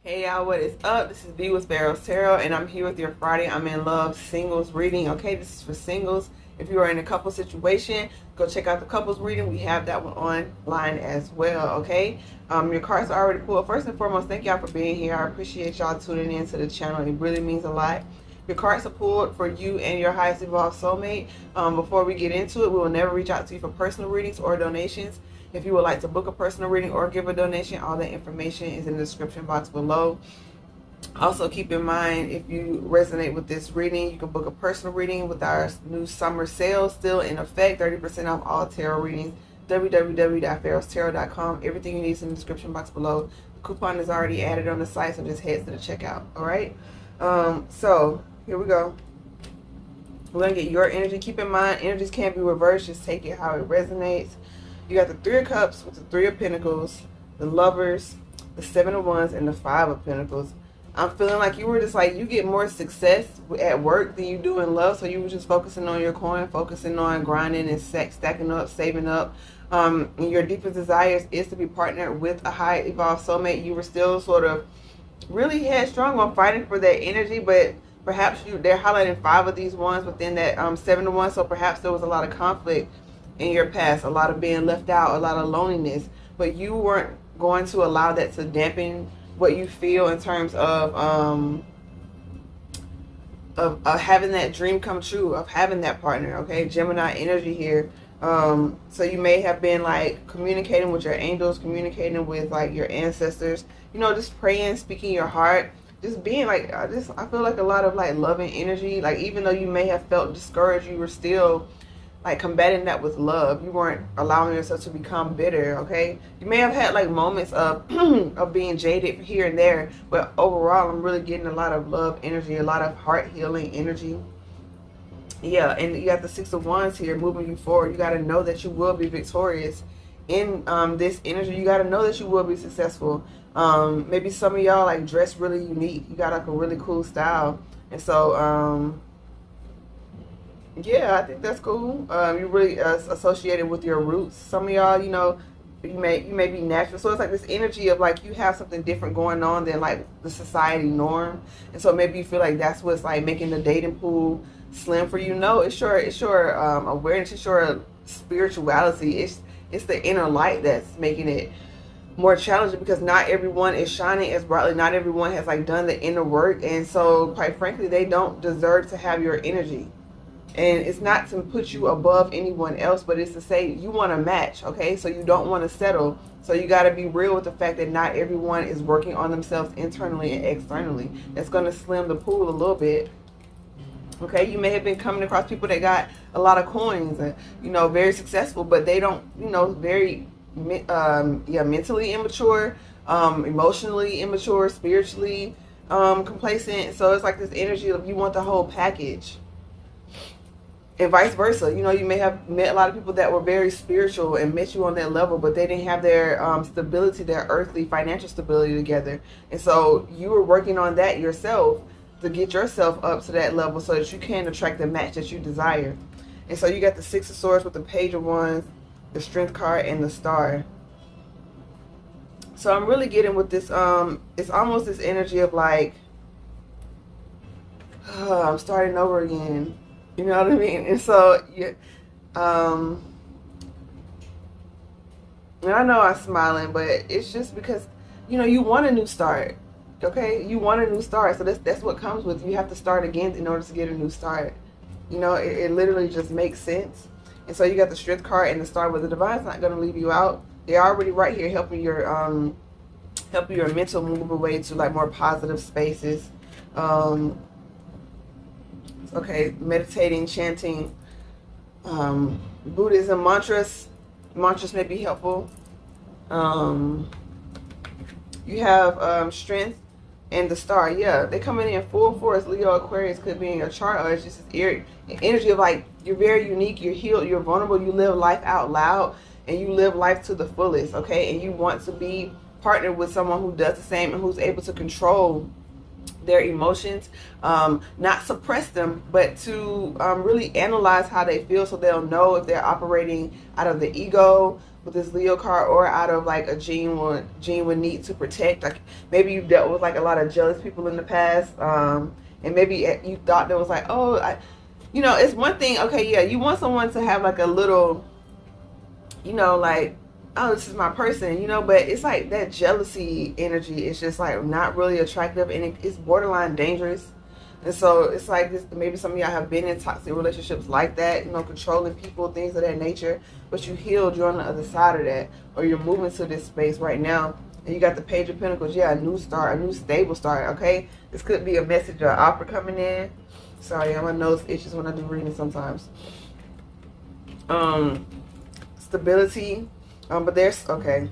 Hey y'all, what is up? This is B with Pharaoh's Tarot, and I'm here with your Friday I'm in Love singles reading. Okay, this is for singles. If you are in a couple situation, go check out the couples reading. We have that one online as well. Okay, your cards are already pulled. First and foremost, thank y'all for being here. I appreciate y'all tuning in to the channel. It really means a lot. Your cards are pulled for you and your highest evolved soulmate. Before we get into it, we will never reach out to you for personal readings or donations. If you would like to book a personal reading or give a donation, all that information is in the description box below. Also, keep in mind, if you resonate with this reading, you can book a personal reading with our new summer sale still in effect. 30% off all tarot readings. www.PharaohsTarot.com. Everything you need is in the description box below. The coupon is already added on the site, so just head to the checkout. All right. So here we go. We're going to get your energy. Keep in mind, energies can't be reversed. Just take it how it resonates. You got the Three of Cups with the Three of Pentacles, the Lovers, the Seven of Wands, and the Five of Pentacles. I'm feeling like you were just like, you get more success at work than you do in love. So you were just focusing on your coin, focusing on grinding and stacking up, saving up. And your deepest desires is to be partnered with a high evolved soulmate. You were still sort of really headstrong on fighting for that energy, but perhaps they're highlighting five of these ones within that Seven of Wands. So perhaps there was a lot of conflict in your past, a lot of being left out, a lot of loneliness, but you weren't going to allow that to dampen what you feel in terms of having that dream come true, of having that partner. Okay, Gemini energy here. So you may have been like communicating with your angels, communicating with like your ancestors, you know, just praying, speaking your heart, just being like, I feel like a lot of like loving energy. Like even though you may have felt discouraged, you were still like combating that with love. You weren't allowing yourself to become bitter. Okay, you may have had like moments of of being jaded here and there, but overall I'm really getting a lot of love energy, a lot of heart healing energy. Yeah, and you got the Six of Wands here moving you forward. You got to know that you will be victorious in this energy. You got to know that you will be successful. Maybe some of y'all like dress really unique. You got like a really cool style, and so yeah, I think that's cool. You're really associated with your roots. Some of y'all, you know, you may be natural. So it's like this energy of like you have something different going on than like the society norm. And so maybe you feel like that's what's like making the dating pool slim for you. No, it's your awareness, it's your spirituality. It's the inner light that's making it more challenging, because not everyone is shining as brightly. Not everyone has like done the inner work, and so quite frankly, they don't deserve to have your energy. And it's not to put you above anyone else, but it's to say you want to match, okay? So you don't want to settle. So you got to be real with the fact that not everyone is working on themselves internally and externally. That's going to slim the pool a little bit. Okay, you may have been coming across people that got a lot of coins and, you know, very successful, but they don't, you know, very, mentally immature, emotionally immature, spiritually complacent. So it's like this energy of you want the whole package. And vice versa. You know, you may have met a lot of people that were very spiritual and met you on that level, but they didn't have their stability, their earthly financial stability together. And so you were working on that yourself to get yourself up to that level so that you can attract the match that you desire. And so you got the Six of Swords with the Page of Wands, the Strength card, and the Star. So I'm really getting with this, it's almost this energy of like, I'm starting over again. You know what I mean? And so, yeah, and I know I'm smiling, but it's just because, you know, you want a new start, okay? You want a new start, so that's what comes with, you have to start again in order to get a new start. You know, it literally just makes sense. And so you got the Strength card and the Star, but the Divine's not going to leave you out. They're already right here helping your mental move away to like more positive spaces. Okay, meditating, chanting, Buddhism, mantras may be helpful. You have Strength and the Star. Yeah, they're coming in full force. Leo, Aquarius could be in your chart, or it's just energy of like you're very unique, you're healed, you're vulnerable, you live life out loud, and you live life to the fullest. Okay, and you want to be partnered with someone who does the same and who's able to control their emotions, not suppress them, but to really analyze how they feel, so they'll know if they're operating out of the ego with this Leo card, or out of like a genuine need to protect. Like maybe you dealt with like a lot of jealous people in the past, and maybe you thought there was like, oh, it's one thing, okay, yeah, you want someone to have like a little, like, oh, this is my person, but it's like that jealousy energy is just like not really attractive, and it's borderline dangerous. And so it's like this, maybe some of y'all have been in toxic relationships like that, controlling people, things of that nature, but you healed, you're on the other side of that, or you're moving to this space right now, and you got the Page of Pentacles. Yeah, a new start, a new stable start, okay? This could be a message or opera coming in. Sorry, my nose itches when I do reading sometimes. Stability. But there's, okay.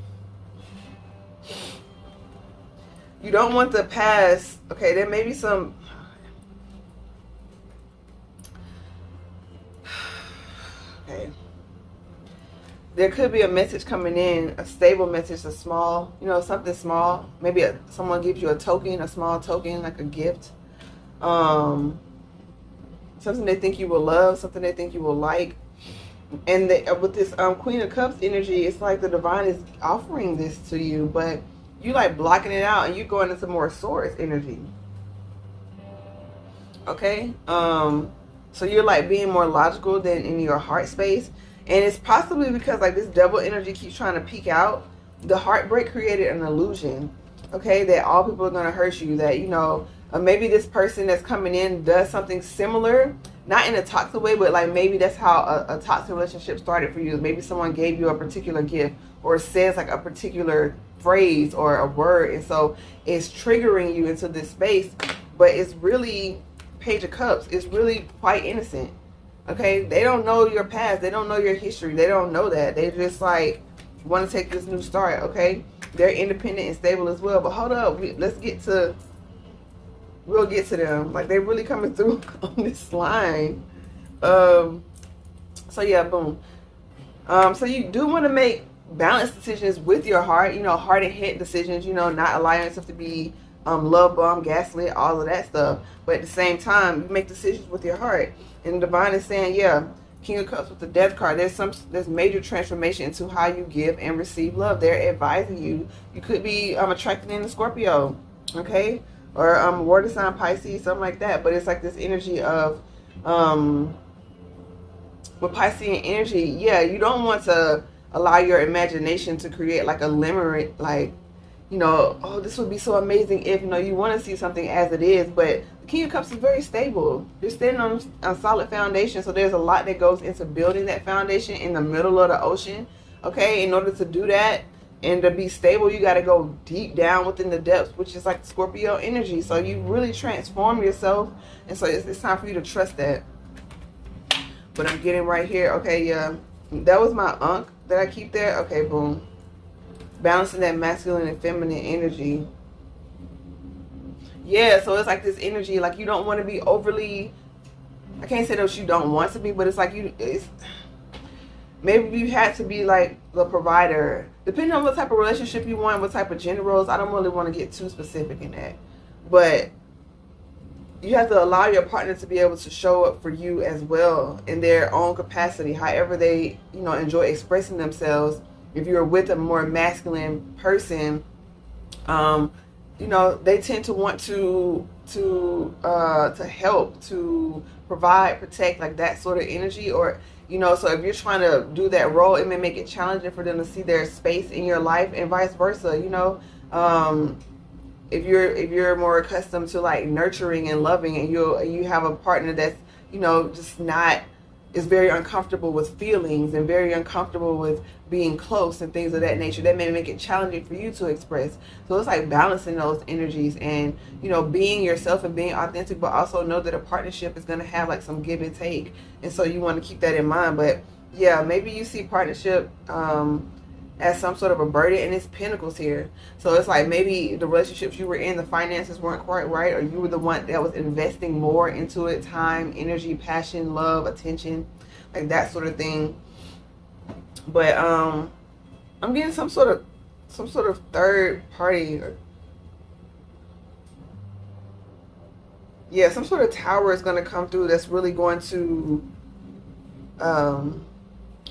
You don't want the past. Okay, there may be some. Okay. There could be a message coming in, a stable message, a small, something small. Maybe someone gives you a token, a small token, like a gift. Something they think you will love, something they think you will like. And with this Queen of Cups energy, it's like the divine is offering this to you, but you like blocking it out, and you're going into more Source energy. Okay? So you're like being more logical than in your heart space. And it's possibly because like this devil energy keeps trying to peek out. The heartbreak created an illusion, okay, that all people are going to hurt you, that, maybe this person that's coming in does something similar, not in a toxic way, but like maybe that's how a toxic relationship started for you. Maybe someone gave you a particular gift, or says like a particular phrase or a word, and so it's triggering you into this space. But it's really, Page of Cups, it's really quite innocent. Okay, they don't know your past, they don't know your history, they don't know that. They just like want to take this new start. Okay, they're independent and stable as well. But hold up, we'll get to them. Like, they're really coming through on this line. So yeah, boom. So you do want to make balanced decisions with your heart, heart and head decisions, not allowing yourself to be love bombed, gaslit, all of that stuff. But at the same time, you make decisions with your heart. And the divine is saying, yeah, King of Cups with the Death card, there's major transformation into how you give and receive love. They're advising you. You could be attracted in a Scorpio, okay? Or water sign, Pisces, something like that. But it's like this energy of, with Piscean energy, yeah, you don't want to allow your imagination to create like a limerick, like, oh, this would be so amazing if, you want to see something as it is. But the King of Cups is very stable. You're standing on a solid foundation, so there's a lot that goes into building that foundation in the middle of the ocean, okay? In order to do that, and to be stable, you got to go deep down within the depths, which is like Scorpio energy. So you really transform yourself. And so it's time for you to trust that. But I'm getting right here. Okay, yeah. That was my Ankh that I keep there. Okay, boom. Balancing that masculine and feminine energy. Yeah, so it's like this energy, like you don't want to be overly, I can't say that you don't want to be, but it's like maybe you had to be like the provider. Depending on what type of relationship you want, what type of gender roles, I don't really want to get too specific in that. But you have to allow your partner to be able to show up for you as well in their own capacity, however they, enjoy expressing themselves. If you're with a more masculine person, they tend to want to help, to provide, protect, like that sort of energy. Or so if you're trying to do that role, it may make it challenging for them to see their space in your life, and vice versa. If you're more accustomed to like nurturing and loving, and you have a partner that's just not, is very uncomfortable with feelings and very uncomfortable with being close and things of that nature, that may make it challenging for you to express. So it's like balancing those energies and, being yourself and being authentic, but also know that a partnership is going to have like some give and take. And so you want to keep that in mind. But yeah, maybe you see partnership as some sort of a burden, and it's pentacles here. So it's like maybe the relationships you were in, the finances weren't quite right, or you were the one that was investing more into it, time, energy, passion, love, attention, like that sort of thing. But I'm getting some sort of third party. Yeah, some sort of tower is going to come through that's really going to,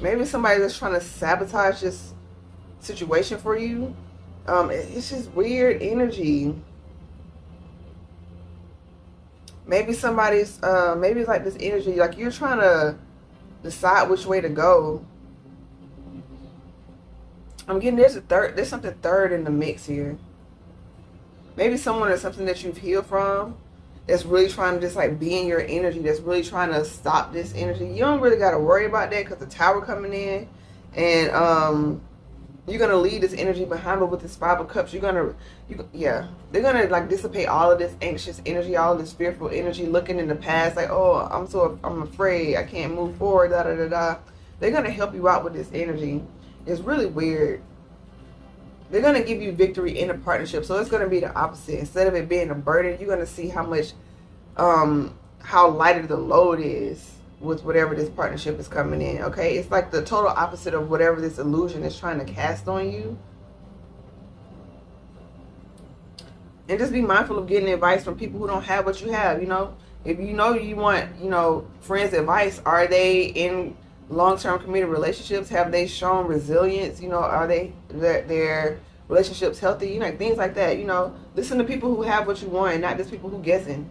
maybe somebody that's trying to sabotage this situation for you. It's just weird energy. Maybe somebody's, maybe it's like this energy, like you're trying to decide which way to go. I'm getting there's something third in the mix here. Maybe someone or something that you've healed from that's really trying to just like be in your energy, that's really trying to stop this energy. You don't really got to worry about that because the tower coming in, and you're gonna leave this energy behind. But with this 5 of Cups, yeah, they're gonna like dissipate all of this anxious energy, all of this fearful energy, looking in the past, like, oh, I'm afraid, I can't move forward, da da da da. They're gonna help you out with this energy. It's really weird. They're going to give you victory in a partnership. So it's going to be the opposite. Instead of it being a burden, you're going to see how much, how lighter the load is with whatever this partnership is coming in. Okay. It's like the total opposite of whatever this illusion is trying to cast on you. And just be mindful of getting advice from people who don't have what you have. You know, if you know you want, friends' advice, are they in long-term committed relationships? Have they shown resilience? Are their relationships healthy? Things like that. Listen to people who have what you want and not just people who guessing.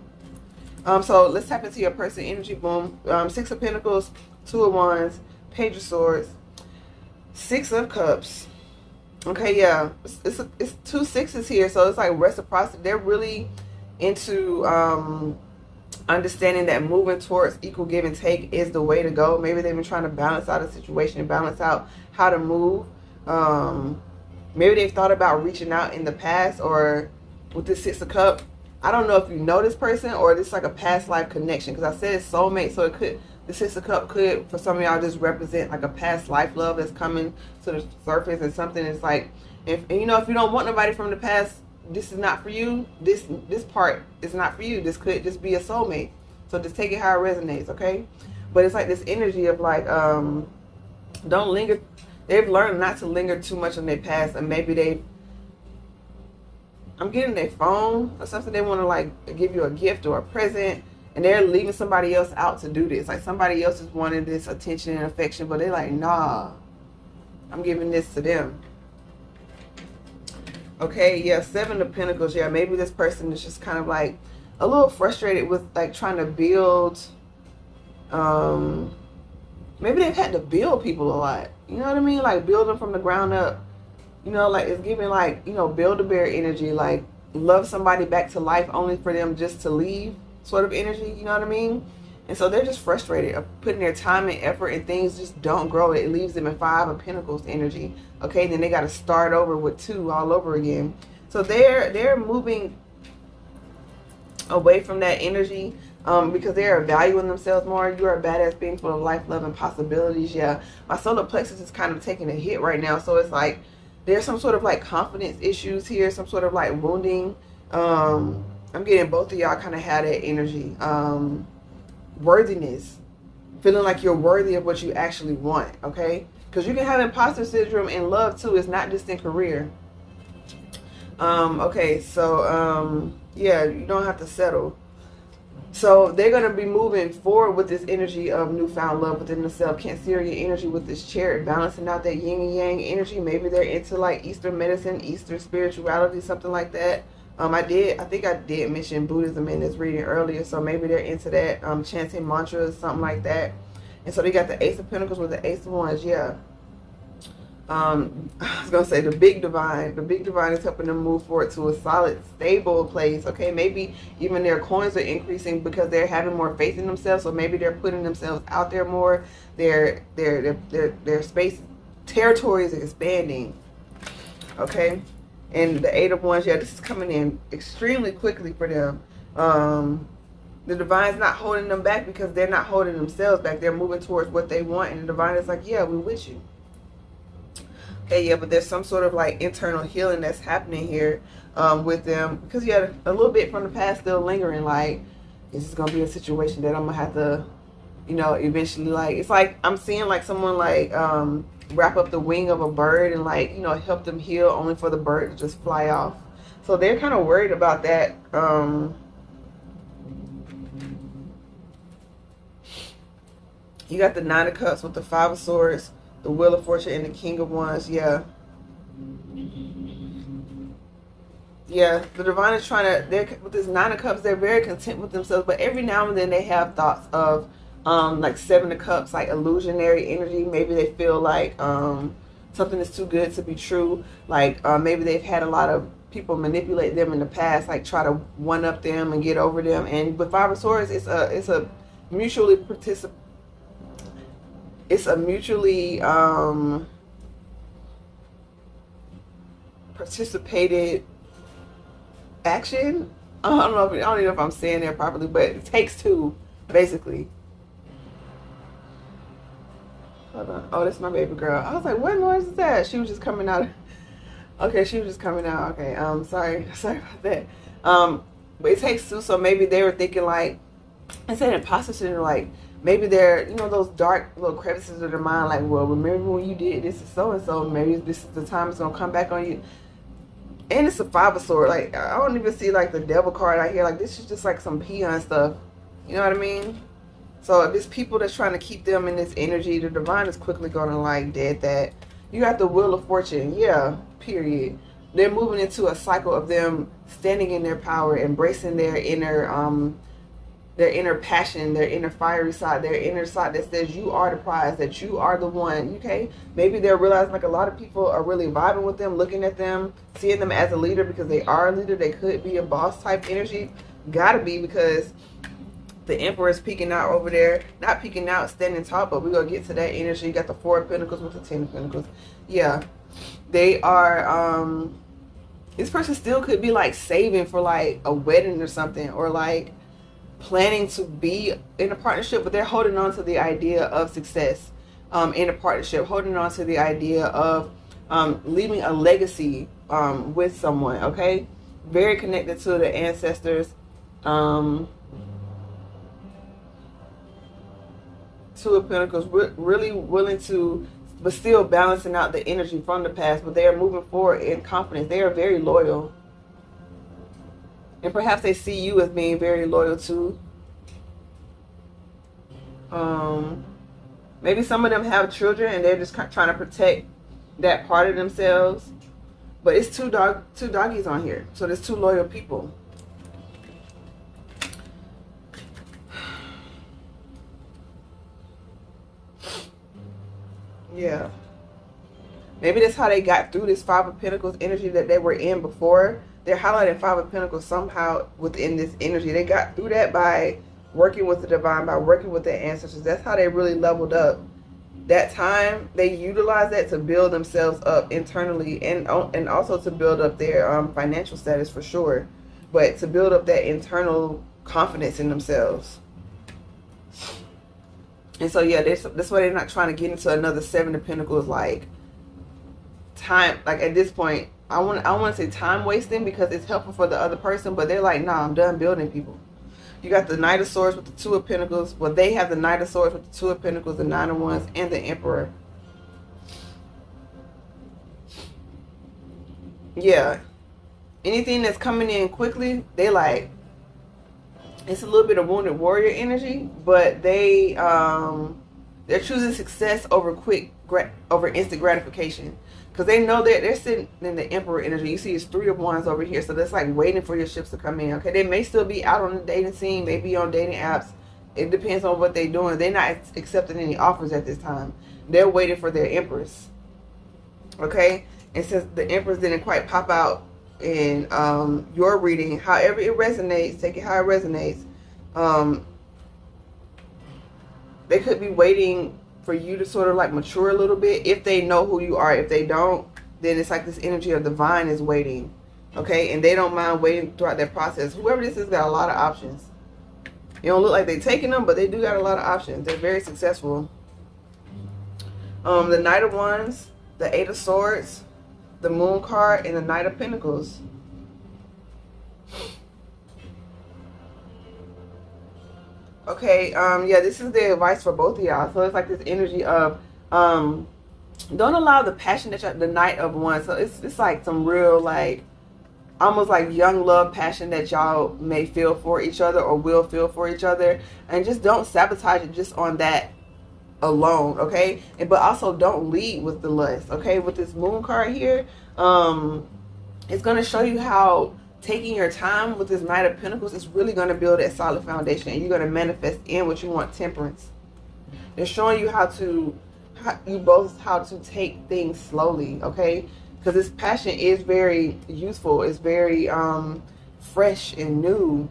So let's tap into your person energy. Boom. 6 of Pentacles, 2 of Wands, Page of Swords, 6 of Cups. Okay, yeah, it's 2 6s here, so it's like reciprocity. They're really into understanding that moving towards equal give and take is the way to go. Maybe they've been trying to balance out a situation and balance out how to move. Maybe they've thought about reaching out in the past, or with this 6 of Cups, I don't know if you know this person or this is like a past life connection, because I said it's soulmate, so the 6 of Cups could, for some of y'all, just represent like a past life love that's coming to the surface, and something is like, if you don't want nobody from the past, this is not for you. This part is not for you. This could just be a soulmate. So just take it how it resonates, okay? But it's like this energy of like, don't linger. They've learned not to linger too much on their past, and maybe I'm getting their phone or something. They want to like give you a gift or a present, and they're leaving somebody else out to do this. Like somebody else is wanting this attention and affection, but they're like, nah, I'm giving this to them. Okay, yeah, 7 of Pentacles. Yeah, maybe this person is just kind of like a little frustrated with like trying to build. Maybe they've had to build people a lot. You know what I mean? Like build them from the ground up. Like it's giving like, Build-A-Bear energy, like love somebody back to life only for them just to leave sort of energy. You know what I mean? And so they're just frustrated of putting their time and effort, and things just don't grow. It leaves them in 5 of Pentacles energy. Okay, then they got to start over with 2 all over again. So they're moving away from that energy because they are valuing themselves more. You are a badass being full of life, love, and possibilities. Yeah, my solar plexus is kind of taking a hit right now. So it's like there's some sort of like confidence issues here, some sort of like wounding. I'm getting both of y'all kind of had that energy. Worthiness, feeling like you're worthy of what you actually want, okay? Because you can have imposter syndrome in love too. It's not just in career. Okay, so yeah, you don't have to settle. So they're going to be moving forward with this energy of newfound love within themselves. Cancerian energy with this Chariot, balancing out that yin and yang energy. Maybe they're into like Eastern medicine, Eastern spirituality, something like that. I think I did mention Buddhism in this reading earlier, so maybe they're into that, chanting mantras, something like that. And so they got the Ace of Pentacles with the Ace of Wands, yeah. I was going to say the big divine is helping them move forward to a solid, stable place, okay? Maybe even their coins are increasing because they're having more faith in themselves, so maybe they're putting themselves out there more. Their space, territory is expanding, okay? And the 8 of Wands, yeah, this is coming in extremely quickly for them. The divine's not holding them back because they're not holding themselves back. They're moving towards what they want. And the divine is like, yeah, we're with you. Okay, yeah, but there's some sort of like internal healing that's happening here with them. Because you had a little bit from the past still lingering. Like, is this going to be a situation that I'm going to have to, eventually, like, it's like I'm seeing like someone like wrap up the wing of a bird and like, help them heal, only for the bird to just fly off. So they're kind of worried about that. You got the Nine of Cups with the Five of Swords, the Wheel of Fortune, and the King of Wands. Yeah. Yeah, the divine is trying to, with this Nine of Cups, they're very content with themselves, but every now and then they have thoughts of, like Seven of Cups, like illusionary energy. Maybe they feel like something is too good to be true. Like maybe they've had a lot of people manipulate them in the past, like try to one-up them and get over them. And with Five of Swords, it's a mutually participated action. I don't even know if I'm saying that properly, but it takes two, basically. Hold on. Oh, that's my baby girl. I was like, what noise is that? She was just coming out. Okay, she was just coming out. Okay, sorry about that. But it takes two, so maybe they were thinking like, instead of imposter syndrome, like maybe they're, those dark little crevices of their mind, like, well, remember when you did this is so and so, maybe this is the time it's gonna come back on you. And it's a Five of Swords. Like, I don't even see like the devil card out here. Like, this is just like some peon stuff. You know what I mean? So if it's people that's trying to keep them in this energy, the divine is quickly gonna like dead that. You got the Wheel of Fortune. Yeah, period. They're moving into a cycle of them standing in their power, embracing their inner passion, their inner fiery side, their inner side that says you are the prize, that you are the one. Okay, maybe they're realizing like a lot of people are really vibing with them, looking at them, seeing them as a leader because they are a leader. They could be a boss type energy. Gotta be, because the Emperor is peeking out over there. Not peeking out, standing tall, but we're gonna get to that energy. You got the Four of Pentacles with the Ten of Pentacles. Yeah, they are this person still could be like saving for like a wedding or something, or like planning to be in a partnership, but they're holding on to the idea of success in a partnership, holding on to the idea of leaving a legacy with someone. Okay, very connected to the ancestors. Two of Pentacles, really willing to, but still balancing out the energy from the past, but they are moving forward in confidence. They are very loyal. And perhaps they see you as being very loyal too. Maybe some of them have children and they're just trying to protect that part of themselves. But it's two doggies on here. So there's two loyal people. Yeah. Maybe that's how they got through this Five of Pentacles energy that they were in before. They're highlighting Five of Pentacles somehow within this energy. They got through that by working with the divine, by working with their ancestors. That's how they really leveled up. That time, they utilized that to build themselves up internally, and also to build up their financial status for sure. But to build up that internal confidence in themselves. And so, yeah, that's why they're not trying to get into another Seven of Pentacles, like time. Like at this point, I want to say time wasting, because it's helpful for the other person, but they're like, nah, I'm done building people. You got the Knight of Swords with the Two of Pentacles. Well, they have the Knight of Swords with the Two of Pentacles, the Nine of Wands, and the Emperor. Yeah. Anything that's coming in quickly, they like, it's a little bit of Wounded Warrior energy, but they're choosing success over instant gratification, because they know that they're sitting in the Emperor energy. You see, it's Three of Wands over here, so that's like waiting for your ships to come in. Okay, they may still be out on the dating scene, maybe on dating apps. It depends on what they're doing. They're not accepting any offers at this time. They're waiting for their Empress. Okay, and since the Empress didn't quite pop out in your reading, however it resonates, take it how it resonates. They could be waiting for you to sort of like mature a little bit, if they know who you are. If they don't, then it's like this energy of divine is waiting. Okay, and they don't mind waiting throughout that process. Whoever this is got a lot of options. It don't look like they're taking them, but they do got a lot of options. They're very successful. The Knight of Wands, the Eight of Swords, the Moon card, and the Knight of Pentacles. Okay, yeah, this is the advice for both of y'all. So it's like this energy of don't allow the passion that the Knight of Wands. So it's like some real, like, almost like young love passion that y'all may feel for each other or will feel for each other, and just don't sabotage it just on that alone, okay? But also don't lead with the lust, okay? With this moon card here, it's going to show you how taking your time with this Knight of Pentacles is really going to build that solid foundation, and you're going to manifest in what you want. Temperance. They're showing you how to take things slowly, okay? Because this passion is very useful. It's very fresh and new.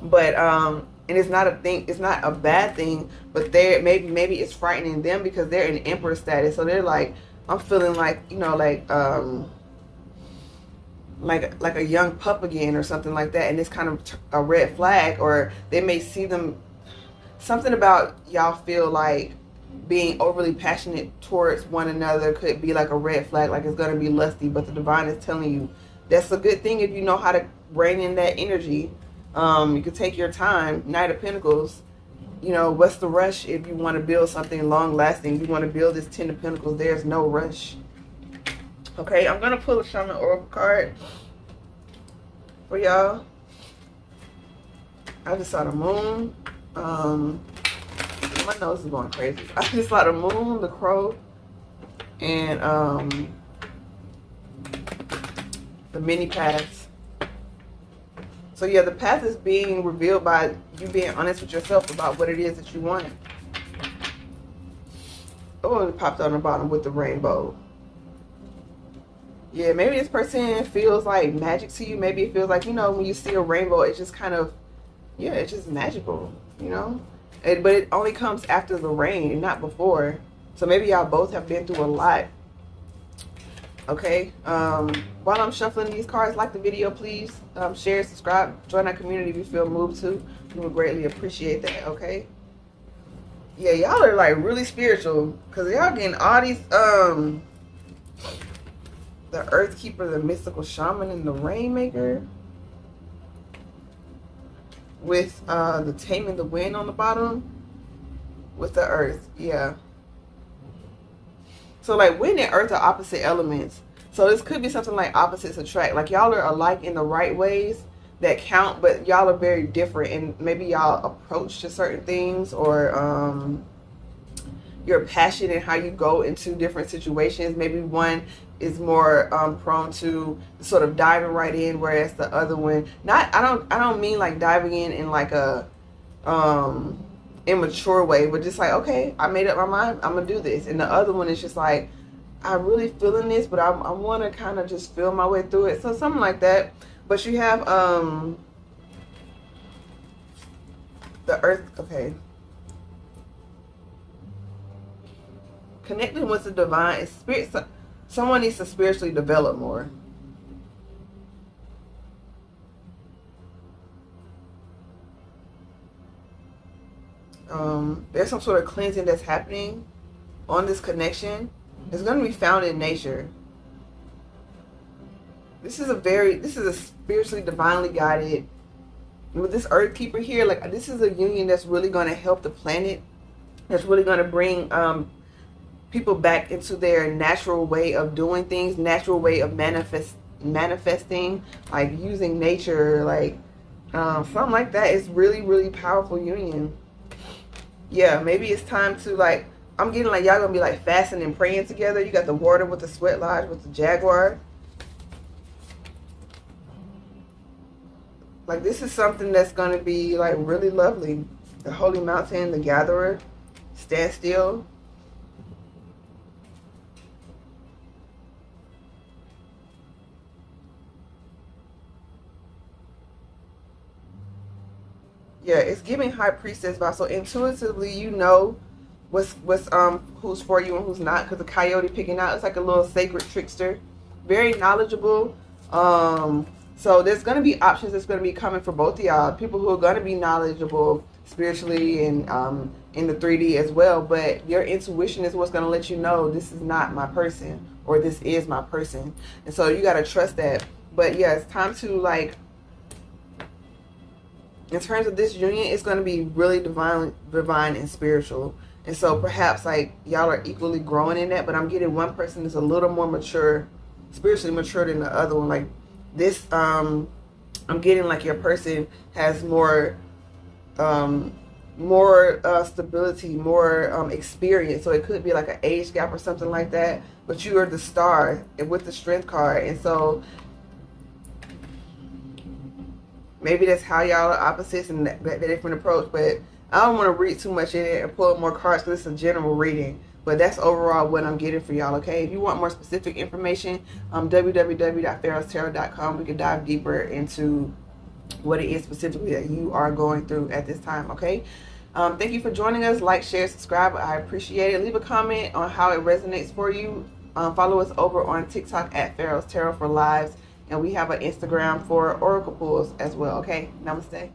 But and it's not a thing, it's not a bad thing, but they're maybe it's frightening them because they're in emperor status. So they're like, I'm feeling like, you know, like a young pup again or something like that, and it's kind of a red flag. Or they may see them, something about y'all feel like being overly passionate towards one another could be like a red flag, like it's going to be lusty. But the divine is telling you that's a good thing if you know how to rein in that energy. You can take your time. Knight of Pentacles, you know, what's the rush if you want to build something long lasting? You want to build this 10 of Pentacles, there's no rush. Okay, I'm going to pull a Shaman Oracle card for y'all. I just saw the moon. My nose is going crazy. I just saw the moon, the crow, and the mini paths. So yeah, the path is being revealed by you being honest with yourself about what it is that you want. Oh, it popped on the bottom with the rainbow. Yeah, maybe this person feels like magic to you. Maybe it feels like, you know, when you see a rainbow, it's just kind of, yeah, it's just magical, you know? But it only comes after the rain, not before. So maybe y'all both have been through a lot. Okay, while I'm shuffling these cards, like the video, please. Share, subscribe, join our community if you feel moved to. We would greatly appreciate that, okay? Yeah, y'all are like really spiritual, because y'all getting all these, the Earth Keeper, the Mystical Shaman, and the Rainmaker. With the Taming the Wind on the bottom. With the Earth, yeah. So like wind and earth are opposite elements. So this could be something like opposites attract. Like y'all are alike in the right ways that count, but y'all are very different. And maybe y'all approach to certain things, or your passion and how you go into different situations. Maybe one is more prone to sort of diving right in, whereas the other one, I don't mean like diving in like a immature way, but just like, okay, I made up my mind, I'm gonna do this. And the other one is just like, I really feeling this, but I want to kind of just feel my way through it. So something like that. But you have the Earth. Okay, connecting with the divine is spirit. Someone needs to spiritually develop more. There's some sort of cleansing that's happening on this connection. It's going to be found in nature. This is a spiritually, divinely guided, with this Earth Keeper here, like this is a union that's really going to help the planet. That's really going to bring people back into their natural way of doing things, natural way of manifesting, like using nature, like something like that. It's really, really powerful union. Yeah, maybe it's time to, like, I'm getting like y'all gonna be like fasting and praying together. You got the water with the sweat lodge with the jaguar. Like this is something that's gonna be like really lovely. The holy mountain, the gatherer, stand still. Yeah, it's giving high priestess vibe. So intuitively, you know what's who's for you and who's not, because the coyote picking out, it's like a little sacred trickster, very knowledgeable. So there's going to be options that's going to be coming for both of y'all, people who are going to be knowledgeable spiritually and in the 3D as well. But your intuition is what's going to let you know this is not my person, or this is my person. And so you got to trust that. But yeah, it's time to, like, in terms of this union, it's going to be really divine and spiritual. And so perhaps like y'all are equally growing in that, but I'm getting one person is a little more mature, spiritually mature than the other one. Like this, I'm getting like your person has more more stability, more experience. So it could be like an age gap or something like that. But you are the star and with the strength card, and so maybe that's how y'all are opposites and that different approach. But I don't want to read too much in it and pull more cards because it's a general reading. But that's overall what I'm getting for y'all, okay? If you want more specific information, www.PharaohsTarot.com. We can dive deeper into what it is specifically that you are going through at this time, okay? Thank you for joining us. Like, share, subscribe. I appreciate it. Leave a comment on how it resonates for you. Follow us over on TikTok at Pharaohs Tarot for lives. And we have an Instagram for oracle pulls as well, okay? Namaste.